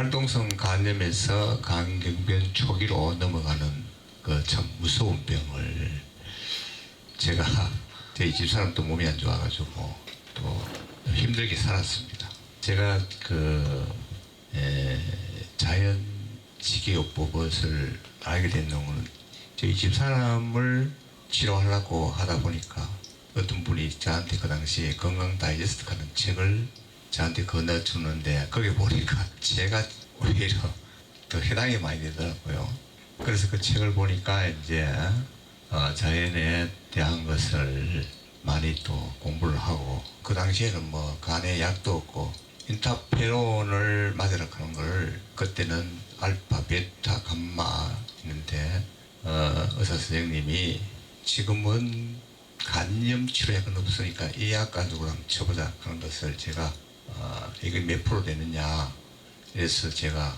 활동성 간염에서 간경변 초기로 넘어가는 그 참 무서운 병을 제가 저희 집사람도 몸이 안 좋아가지고 또 힘들게 살았습니다. 제가 자연 식이요법을 알게 된 놈은 저희 집사람을 치료하려고 하다 보니까 어떤 분이 저한테 그 당시에 건강 다이제스트 하는 책을 저한테 건네주는데 거기 보니까 제가 오히려 더 해당이 많이 되더라고요. 그래서 그 책을 보니까 이제 자연에 대한 것을 많이 또 공부를 하고, 그 당시에는 뭐 간에 약도 없고 인터페론을 맞으라 하는 걸 그때는 알파, 베타, 감마 있는데 의사 선생님이 지금은 간염 치료약은 없으니까 이 약 가지고 한번 쳐보자 하는 것을 제가 이게 몇 프로 되느냐, 그래서 제가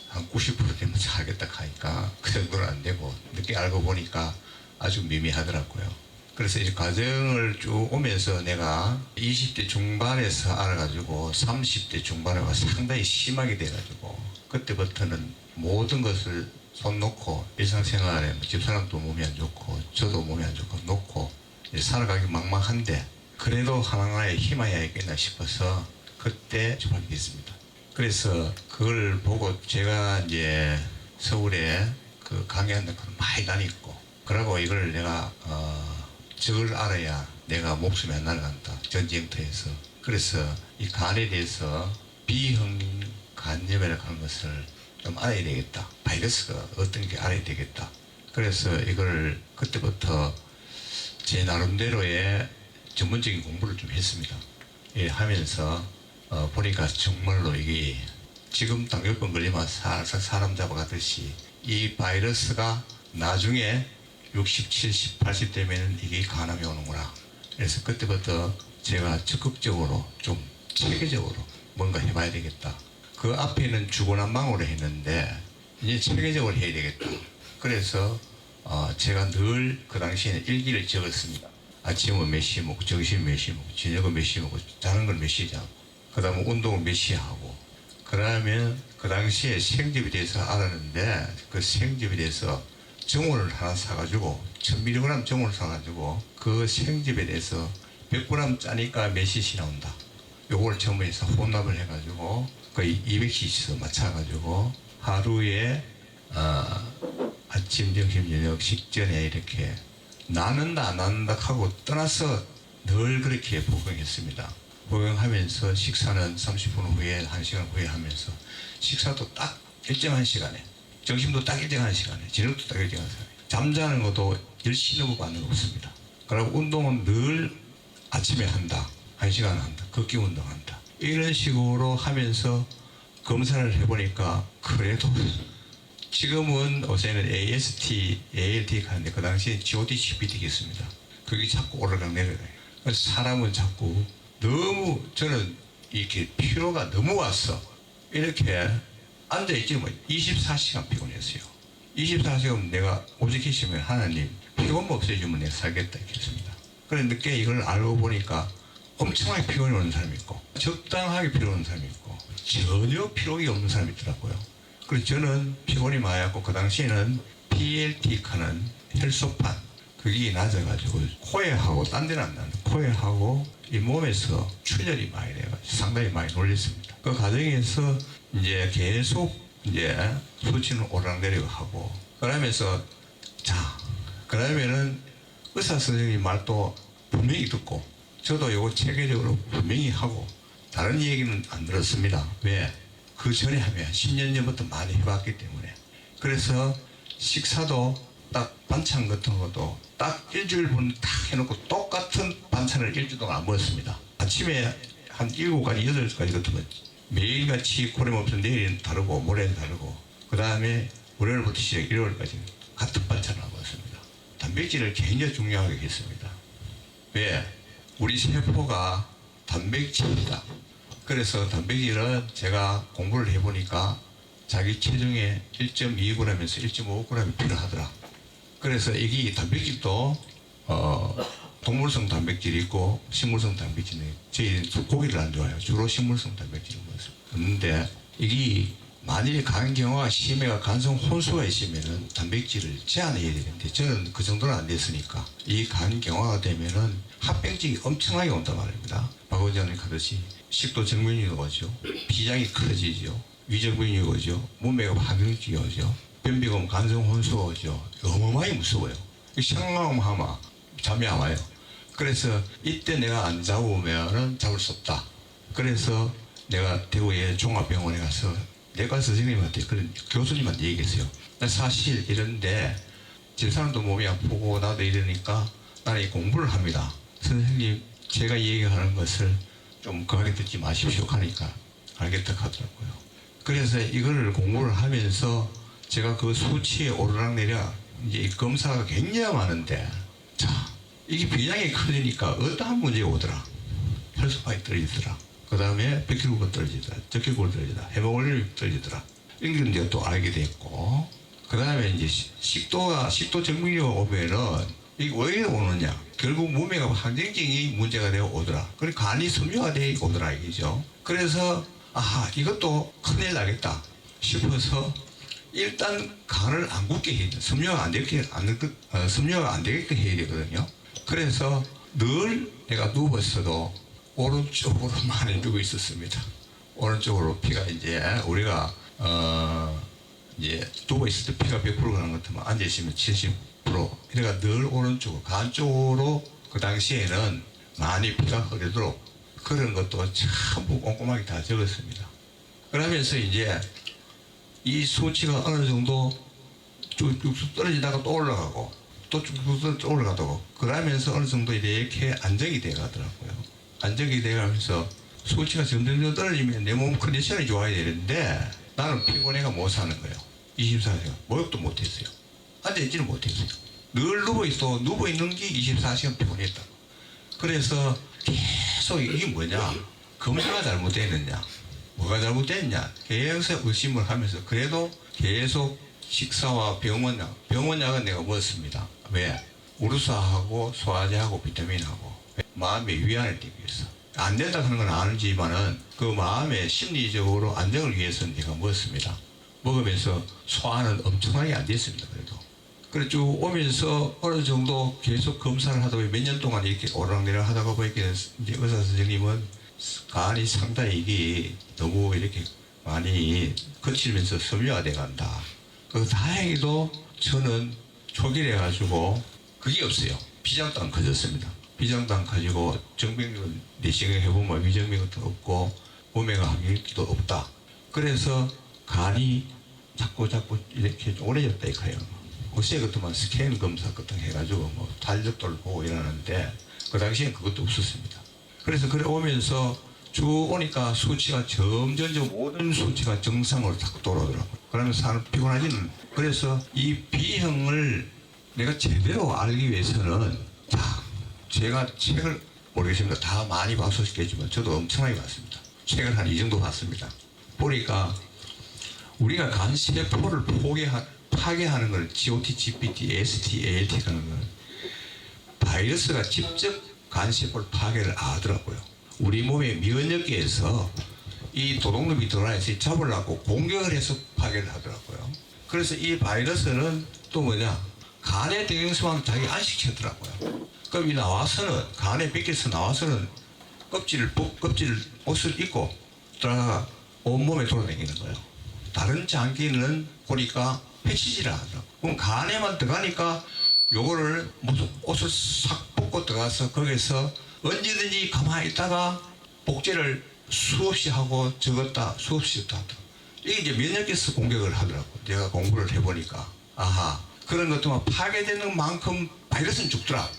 한 90% 되면 하겠다 하니까 그 정도는 안 되고, 늦게 알고 보니까 아주 미미하더라고요. 그래서 이 과정을 쭉 오면서 내가 20대 중반에서 알아가지고 30대 중반에 와서 상당히 심하게 돼가지고, 그때부터는 모든 것을 손 놓고 일상생활에 집사람도 몸이 안 좋고 저도 몸이 안 좋고 놓고 살아가기 막막한데, 그래도 하나하나의 힘이야 있겠나 싶어서 그때 접하게 됐습니다. 그래서 그걸 보고 제가 이제 서울에 그 강의하는 걸 많이 다녔고, 그러고 이걸 내가 저걸 알아야 내가 목숨이 안 날아간다, 전쟁터에서. 그래서 이 간에 대해서 비형 간염이라고 하는 것을 좀 알아야 되겠다, 바이러스가 어떤 게 알아야 되겠다. 그래서 이걸 그때부터 제 나름대로의 전문적인 공부를 좀 했습니다. 예, 하면서 보니까 정말로 이게 지금 당뇨병 걸리면 사람 잡아가듯이 이 바이러스가 나중에 60, 70, 80 되면 이게 간암이 오는구나. 그래서 그때부터 제가 적극적으로 좀 체계적으로 뭔가 해봐야 되겠다. 그 앞에는 주고난방으로 했는데 이제 체계적으로 해야 되겠다. 그래서 제가 늘 그 당시에는 일기를 적었습니다. 아침은 몇 시에 먹고, 점심은 몇 시에 먹고, 저녁은 몇 시에 먹고, 자는 건 몇 시에 자고, 그 다음에 운동은 몇 시에 하고, 그러면 그 당시에 생즙에 대해서 알았는데, 그 생즙에 대해서 정원을 하나 사가지고 1000mg 정원을 사가지고 그 생즙에 대해서 100g 짜니까 몇 cc 나온다, 요걸 전부해서 혼합을 해가지고 거의 200cc 맞춰가지고 하루에 아침, 점심, 저녁 식전에 이렇게 나는다 안 나는다 하고 떠나서 늘 그렇게 복용했습니다. 복용하면서 식사는 30분 후에 1시간 후에 하면서, 식사도 딱 일정한 시간에, 점심도 딱 일정한 시간에, 저녁도 딱 일정한 시간에, 잠자는 것도 10시 넘어가 안 없습니다. 그리고 운동은 늘 아침에 한다, 1시간 한다, 걷기 운동한다, 이런 식으로 하면서 검사를 해보니까 그래도 지금은 요새는 AST, ALT 하는데 그 당시에 GOT, GPT겠습니다. 그게 자꾸 오르락 내리락. 사람은 자꾸 너무, 저는 이렇게 피로가 너무 왔어. 이렇게 앉아있지 뭐 24시간 피곤했어요. 24시간 내가 오직했으면 하나님 피곤만 없애주면 내가 살겠다 했습니다. 그래 늦게 이걸 알고 보니까 엄청나게 피곤이 오는 사람이 있고, 적당하게 피로 오는 사람이 있고, 전혀 피로가 없는 사람이 있더라고요. 그래서 저는 피곤이 많았고, 그 당시에는 PLT 하는 혈소판, 그게 낮아가지고 코에 하고 딴 데는 안 나는데 코에 하고 이 몸에서 출혈이 많이 돼가지고 상당히 많이 놀랬습니다. 그 과정에서 이제 계속 이제 수치는 오르락내리락 하고, 그러면서 자, 그러면은 의사 선생님 말도 분명히 듣고 저도 요거 체계적으로 분명히 하고, 다른 얘기는 안 들었습니다. 왜? 그 전에 하면 10년 전부터 많이 해봤기 때문에. 그래서 식사도 딱 반찬 같은 것도 딱 일주일 분 딱 해놓고 똑같은 반찬을 일주일 동안 안 먹었습니다. 아침에 한 7가지, 8가지 같으면 매일같이 고름없은 내일은 다르고 모레는 다르고, 그 다음에 월요일부터 시작 일요일까지 같은 반찬을 안 먹었습니다. 단백질을 굉장히 중요하게 했습니다. 왜? 우리 세포가 단백질입니다. 그래서 단백질은 제가 공부를 해보니까 자기 체중의 1.2g에서 1.5g이 필요하더라. 그래서 이게 단백질도 동물성 단백질이 있고 식물성 단백질이, 저희 고기를 안 좋아해요. 주로 식물성 단백질을 먹습니다. 근데 이게 만일 간경화가 심해가 간성 혼수가 있으면은 단백질을 제한해야 되는데 저는 그 정도는 안 됐으니까 이 간경화가 되면은 합병증이 엄청나게 온단 말입니다. 박 원장님 하듯이 식도 정맥이 오죠, 비장이 커지죠, 위정맥이 오죠, 문맥업 합병증이 오죠, 변비금 간성 혼수가 오죠. 어마어마하게 무서워요. 생각하면 잠이 안 와요. 그래서 이때 내가 안 잡으면은 잡을 수 없다. 그래서 내가 대구의 종합병원에 가서 내과 선생님한테 그런 교수님한테 얘기했어요. 나 사실 이런데 집사람도 몸이 아프고 나도 이러니까 나는 이 공부를 합니다. 선생님 제가 얘기하는 것을 좀 거하게 듣지 마십시오 하니까 알겠다 하더라고요. 그래서 이거를 공부를 하면서 제가 그 수치에 오르락내리락 이제 검사가 굉장히 많은데 자 이게 비장이 커지니까 어떠한 문제가 오더라. 혈소판이 떨어지더라. 그 다음에 백혈구가 떨어지더라. 적혈구가 떨어지더라. 헤모글로빈이 떨어지더라. 이런 걸 이제 또 알게 됐고, 그 다음에 이제 식도 정맥류가 오면은 이게 왜 오느냐. 결국 몸에가 항정증이 문제가 되어 오더라. 그리고 간이 섬유화되어 오더라 이거죠. 그래서 아하 이것도 큰일 나겠다 싶어서 일단 간을 안 굳게 해야 돼. 섬유화가 안 되게끔 해야 되거든요. 그래서 늘 내가 누웠어도 오른쪽으로 많이 누워 있었습니다. 오른쪽으로 피가 이제 우리가 이제 누워 있을 때 피가 100% 가는 것 같으면 앉아 있으면 70%. 그러니까 늘 오른쪽으로 간 쪽으로 그 당시에는 많이 피가 흐르도록 그런 것도 전부 꼼꼼하게 다 적었습니다. 그러면서 이제 이 수치가 어느 정도 쭉쭉 떨어지다가 또 올라가고 또 쭉쭉 올라가고 그러면서 어느 정도 이렇게 안정이 돼 가더라고요. 안정이 돼가면서 수치가 점점 떨어지면 내 몸 컨디션이 좋아야 되는데 나는 피곤해가 못 사는 거예요. 24시간 목욕도 못했어요. 앉아있지는 못했어요. 늘 누워있는 게 24시간 피곤했다. 그래서 계속 이게 뭐냐, 검사가 잘못됐느냐, 뭐가 잘못됐냐 계속 의심을 하면서 그래도 계속 식사와 병원약은 내가 먹었습니다. 왜? 우루사하고 소화제하고 비타민하고 마음의 위안을 띠기 위해서. 안 된다 하는 건 아는지만은 그 마음의 심리적으로 안정을 위해서는 제가 먹었습니다. 먹으면서 소화는 엄청나게 안 됐습니다. 그래 쭉 오면서 어느 정도 계속 검사를 하다 보니 몇 년 동안 이렇게 오르락내리락 하다가 보니까 이제 의사 선생님은 간이 상당히 이게 너무 이렇게 많이 거치면서 섬유화돼 간다. 그 다행히도 저는 초기래 가지고 그게 없어요. 비장도 안 커졌습니다. 비장도 안 커지고 정맥류 내시경 해보면 위정맥 같은 거 없고 몸에가 항기도 없다. 그래서 간이 자꾸 이렇게 오래졌다 이거예요. 어제 그때만 스캔 검사 같은 거 해가지고 뭐 달력도를 보고 이러는데 그 당시엔 그것도 없었습니다. 그래서 그래 오면서 쭉 오니까 수치가 점점 모든 수치가 정상으로 딱 돌아오더라고요. 그러면서 사람 피곤하지는. 그래서 이 B형을 내가 제대로 알기 위해서는 자 제가 책을 모르겠습니다. 다 많이 봤었겠지만 저도 엄청나게 봤습니다. 책을 한 이 정도 봤습니다. 보니까 우리가 간 세포를 파괴하는 걸 GOT, GPT, AST, ALT 하는 걸 바이러스가 직접 간 세포를 파괴를 하더라고요. 우리 몸의 면역계에서 이 도둑놈이 들어와서 잡으려고 공격을 해서 파괴를 하더라고요. 그래서 이 바이러스는 또 뭐냐, 간에 대응수만 자기 안식하더라고요. 그럼 이 나와서는 간에 뺏겨서 나와서는 옷을 입고 들어가가 온몸에 돌아다니는 거예요. 다른 장기는 보니까 해치지를 하더라고요. 그럼 간에만 들어가니까 요거를 무슨 옷을 싹 벗고 들어가서 거기서 언제든지 가만히 있다가 복제를 수없이 하고 적었다 수없이 했다 하더라고요. 이게 이제 면역계에서 공격을 하더라고요. 내가 공부를 해보니까 아하 그런 것도 파괴되는 만큼 바이러스는 죽더라.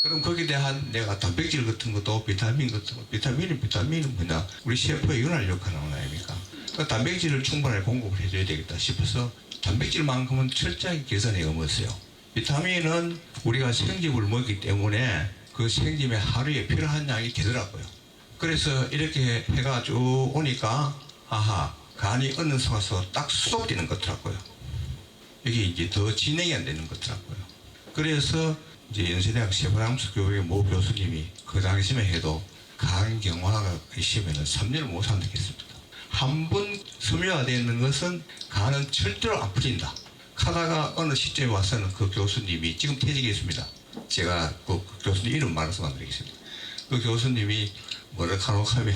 그럼 거기에 대한 내가 단백질 같은 것도 비타민 같은 거, 비타민은 뭐냐, 우리 세포에 윤활 역할을 하는 거 아닙니까? 그 단백질을 충분하게 공급을 해줘야 되겠다 싶어서 단백질만큼은 철저하게 계산해 먹었어요. 비타민은 우리가 생집을 먹기 때문에 그 생집에 하루에 필요한 양이 되더라고요. 그래서 이렇게 해가 쭉 오니까 아하 간이 어느 순간서 딱 수속되는 것 같더라고요. 이게 이제 더 진행이 안 되는 것 같더라고요. 그래서 이제 연세대학 세브란스 교육의 모 교수님이 그 당시만 해도 간경화가 있으면 3년을 못 산다고 했습니다. 한 번 섬유화되는 것은 간은 절대로 안 풀린다. 하다가 어느 시점에 와서는 그 교수님이 지금 퇴직에 있습니다. 제가 그 교수님 이름 말해서 안 드리겠습니다. 그 교수님이 뭐를 간혹하면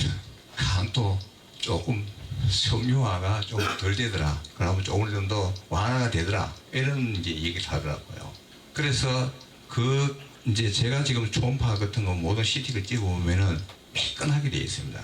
간도 조금 섬유화가 좀 덜 되더라. 그러면 조금 정도 완화가 되더라. 이런 이제 얘기를 하더라고요. 그래서 그 이제 제가 지금 초음파 같은 거 모든 CT를 찍어보면은 매끈하게 되어 있습니다.